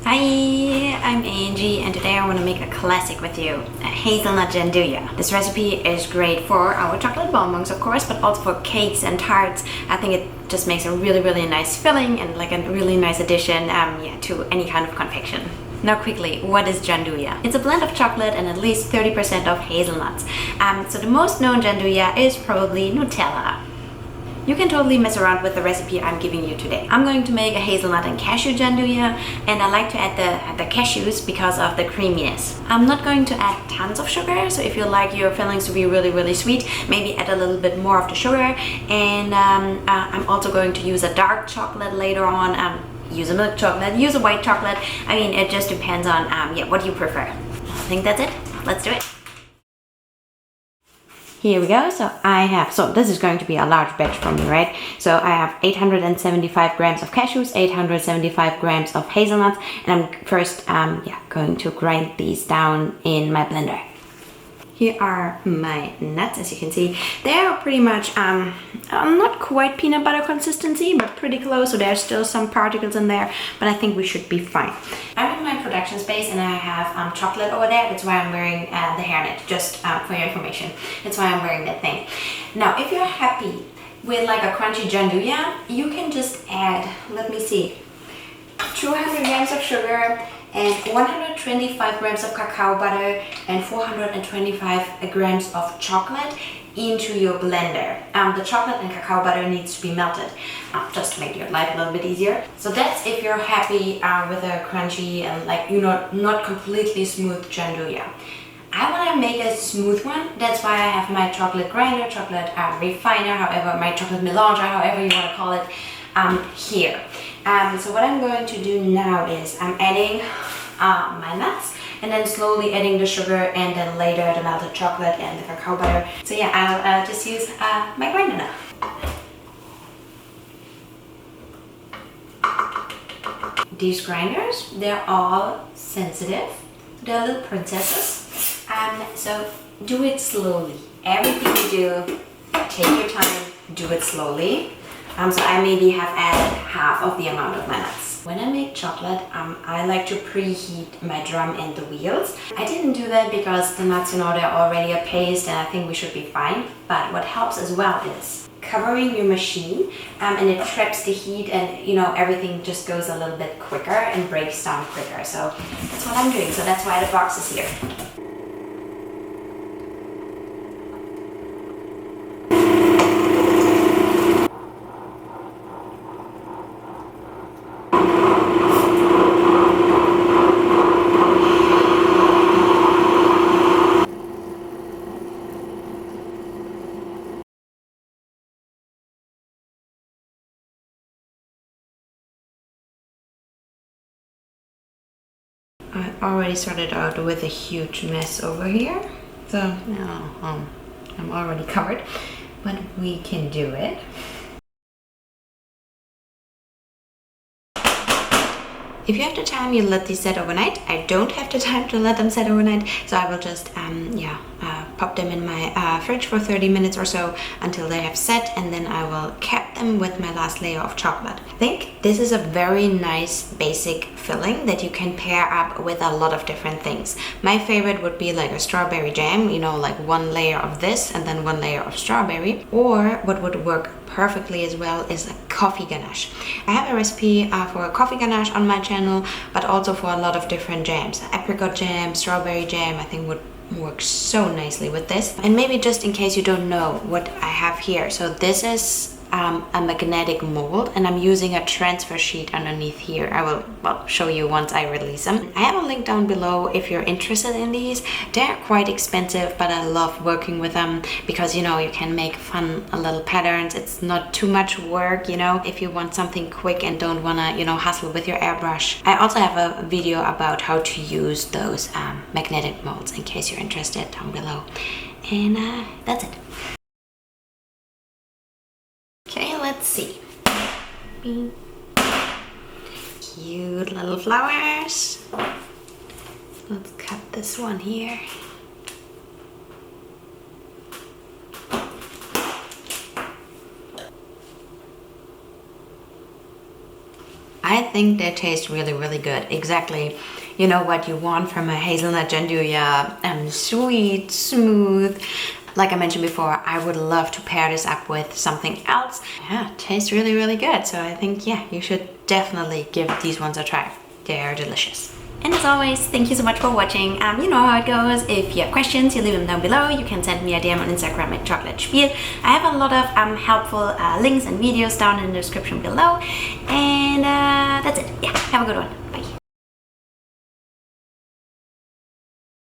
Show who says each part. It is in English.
Speaker 1: Hi, I'm Angie and today I want to make a classic with you, a hazelnut gianduja. This recipe is great for our chocolate bonbons, of course, but also for cakes and tarts. I think it just makes a really nice filling and like a really nice addition to any kind of confection. Now quickly, what is gianduja? It's a blend of chocolate and at least 30% of hazelnuts. So the most known gianduja is probably Nutella. You can totally mess around with the recipe I'm giving you today. I'm going to make a hazelnut and cashew gianduja, and I like to add the cashews because of the creaminess. I'm not going to add tons of sugar, so if you like your fillings to be really sweet, maybe add a little bit more of the sugar. And I'm also going to use a dark chocolate later on. Use a milk chocolate, use a white chocolate. I mean, it just depends on what you prefer. I think that's it. Let's do it. Here we go. So this is going to be a large batch for me, right? So I have 875 grams of cashews, 875 grams of hazelnuts, and I'm first going to grind these down in my blender. Here are my nuts. As you can see, they're pretty much not quite peanut butter consistency, but pretty close. So there's still some particles in there, but I think we should be fine. I'm in my production space and I have chocolate over there. That's why I'm wearing the hairnet, just for your information. That's why I'm wearing that thing. Now, if you're happy with like a crunchy gianduja, you can just add, let me see, 200 grams of sugar and 125 grams of cacao butter and 425 grams of chocolate into your blender. The chocolate and cacao butter needs to be melted just to make your life a little bit easier. So that's if you're happy with a crunchy and not completely smooth gianduja. I want to make a smooth one. That's why I have my chocolate grinder, chocolate refiner, however, my chocolate melanger, however you want to call it, here. So what I'm going to do now is I'm adding my nuts and then slowly adding the sugar and then later the melted chocolate and the cacao butter. So yeah, I'll just use my grinder now. These grinders, they're all sensitive. They're little princesses. So do it slowly. Everything you do, take your time, do it slowly. So I maybe have added half of the amount of my nuts. When I make chocolate, I like to preheat my drum and the wheels. I didn't do that because the nuts, they're already a paste and I think we should be fine. But what helps as well is covering your machine and it traps the heat and everything just goes a little bit quicker and breaks down quicker. So that's what I'm doing. So that's why the box is here. I already started out with a huge mess over here, so I'm already covered, but we can do it. If you have the time, you let these set overnight. I don't have the time to let them set overnight, so I will just pop them in my fridge for 30 minutes or so until they have set, and then I will cap them with my last layer of chocolate. I think this is a very nice basic filling that you can pair up with a lot of different things. My favorite would be like a strawberry jam, like one layer of this and then one layer of strawberry. Or what would work perfectly as well is a coffee ganache. I have a recipe for a coffee ganache on my channel, but also for a lot of different jams. Apricot jam, strawberry jam, I think would work so nicely with this. And maybe just in case you don't know what I have here. So this is a magnetic mold and I'm using a transfer sheet underneath here. I will show you once I release them. I have a link down below if you're interested in these. They're quite expensive, but I love working with them because you can make fun little patterns. It's not too much work, if you want something quick and don't want to hustle with your airbrush. I also have a video about how to use those magnetic molds in case you're interested down below. And that's it. Okay, let's see. Cute little flowers. Let's cut this one here. I think they taste really, really good. Exactly, you know what you want from a hazelnut gianduja, sweet, smooth. Like I mentioned before, I would love to pair this up with something else. Yeah, it tastes really, really good. So I think, yeah, you should definitely give these ones a try. They are delicious. And as always, thank you so much for watching. You know how it goes. If you have questions, you leave them down below. You can send me a DM on Instagram at chocolatesphere. I have a lot of helpful links and videos down in the description below. And that's it. Yeah, have a good one. Bye.